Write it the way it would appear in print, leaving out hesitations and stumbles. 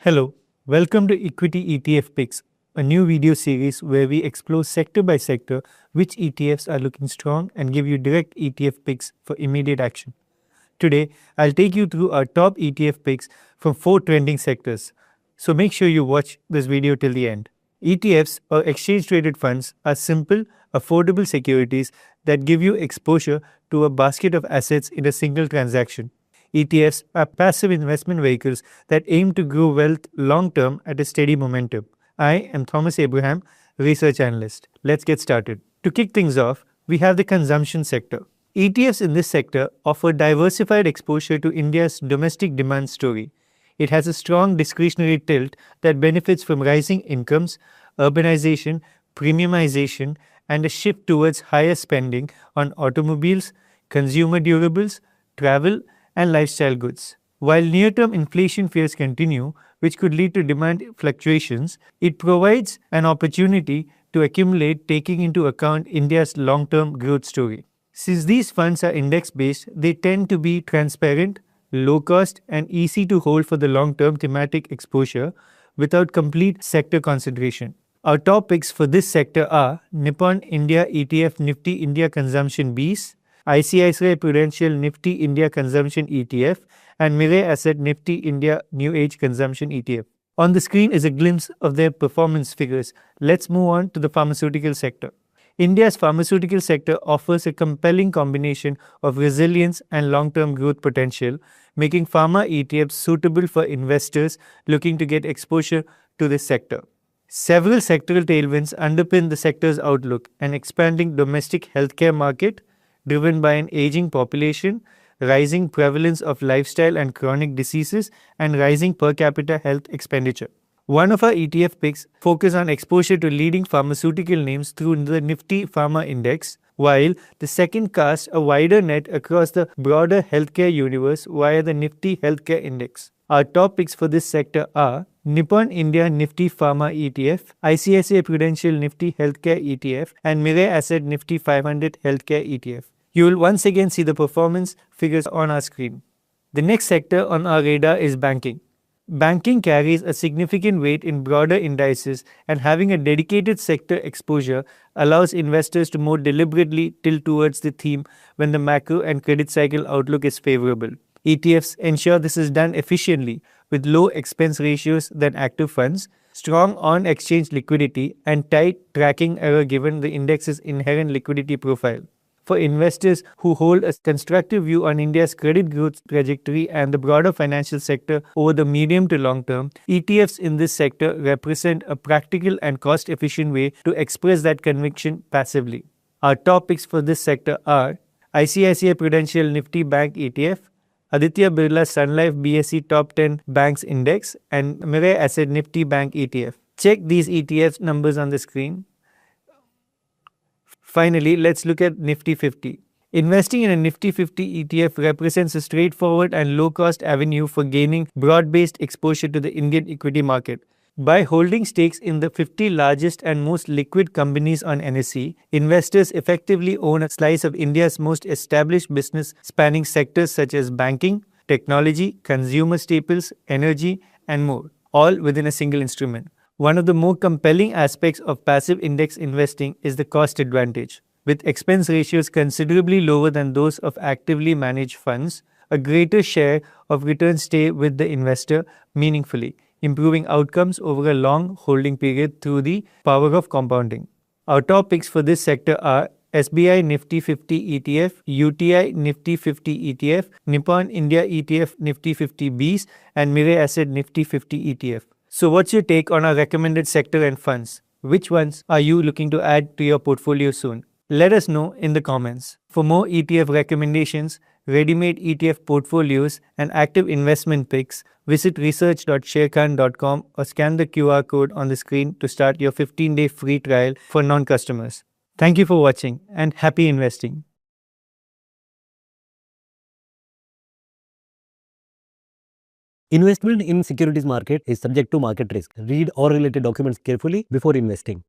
Hello, welcome to Equity ETF Picks, a new video series where we explore sector by sector which ETFs are looking strong and give you direct ETF picks for immediate action. Today, I'll take you through our top ETF picks from 4 trending sectors, so make sure you watch this video till the end. ETFs or exchange traded funds are simple, affordable securities that give you exposure to a basket of assets in a single transaction. ETFs are passive investment vehicles that aim to grow wealth long term at a steady momentum. I am Thomas Abraham, research analyst. Let's get started. To kick things off, we have the consumption sector. ETFs in this sector offer diversified exposure to India's domestic demand story. It has a strong discretionary tilt that benefits from rising incomes, urbanization, premiumization, and a shift towards higher spending on automobiles, consumer durables, travel, and lifestyle goods. While near-term inflation fears continue, which could lead to demand fluctuations, it provides an opportunity to accumulate taking into account India's long-term growth story. Since these funds are index-based, they tend to be transparent, low-cost, and easy to hold for the long-term thematic exposure without complete sector concentration. Our top picks for this sector are Nippon India ETF Nifty India Consumption Bs, ICICI Prudential Nifty India Consumption ETF, and Mirae Asset Nifty India New Age Consumption ETF. On the screen is a glimpse of their performance figures. Let's move on to the pharmaceutical sector. India's pharmaceutical sector offers a compelling combination of resilience and long-term growth potential, making pharma ETFs suitable for investors looking to get exposure to this sector. Several sectoral tailwinds underpin the sector's outlook: an expanding domestic healthcare market driven by an aging population, rising prevalence of lifestyle and chronic diseases, and rising per capita health expenditure. One of our ETF picks focus on exposure to leading pharmaceutical names through the Nifty Pharma Index, while the second casts a wider net across the broader healthcare universe via the Nifty Healthcare Index. Our top picks for this sector are Nippon India Nifty Pharma ETF, ICICI Prudential Nifty Healthcare ETF, and Mirae Asset Nifty 500 Healthcare ETF. You will once again see the performance figures on our screen. The next sector on our radar is banking. Banking carries a significant weight in broader indices, and having a dedicated sector exposure allows investors to more deliberately tilt towards the theme when the macro and credit cycle outlook is favorable. ETFs ensure this is done efficiently with low expense ratios than active funds, strong on-exchange liquidity, and tight tracking error given the index's inherent liquidity profile. For investors who hold a constructive view on India's credit growth trajectory and the broader financial sector over the medium to long term, ETFs in this sector represent a practical and cost-efficient way to express that conviction passively. Our top picks for this sector are ICICI Prudential Nifty Bank ETF, Aditya Birla Sun Life BSE Top 10 Banks Index, and Mirae Asset Nifty Bank ETF. Check these ETF numbers on the screen. Finally, let's look at Nifty 50. Investing in a Nifty 50 ETF represents a straightforward and low-cost avenue for gaining broad-based exposure to the Indian equity market. By holding stakes in the 50 largest and most liquid companies on NSE, investors effectively own a slice of India's most established business spanning sectors such as banking, technology, consumer staples, energy, and more, all within a single instrument. One of the more compelling aspects of passive index investing is the cost advantage. With expense ratios considerably lower than those of actively managed funds, a greater share of returns stay with the investor meaningfully, improving outcomes over a long holding period through the power of compounding. Our top picks for this sector are SBI Nifty 50 ETF, UTI Nifty 50 ETF, Nippon India ETF Nifty 50 Bs, and Mirae Asset Nifty 50 ETF. So what's your take on our recommended sector and funds? Which ones are you looking to add to your portfolio soon? Let us know in the comments. For more ETF recommendations, ready-made ETF portfolios, and active investment picks, visit research.sharekhan.com or scan the QR code on the screen to start your 15-day free trial for non-customers. Thank you for watching and happy investing. Investment in securities market is subject to market risk. Read all related documents carefully before investing.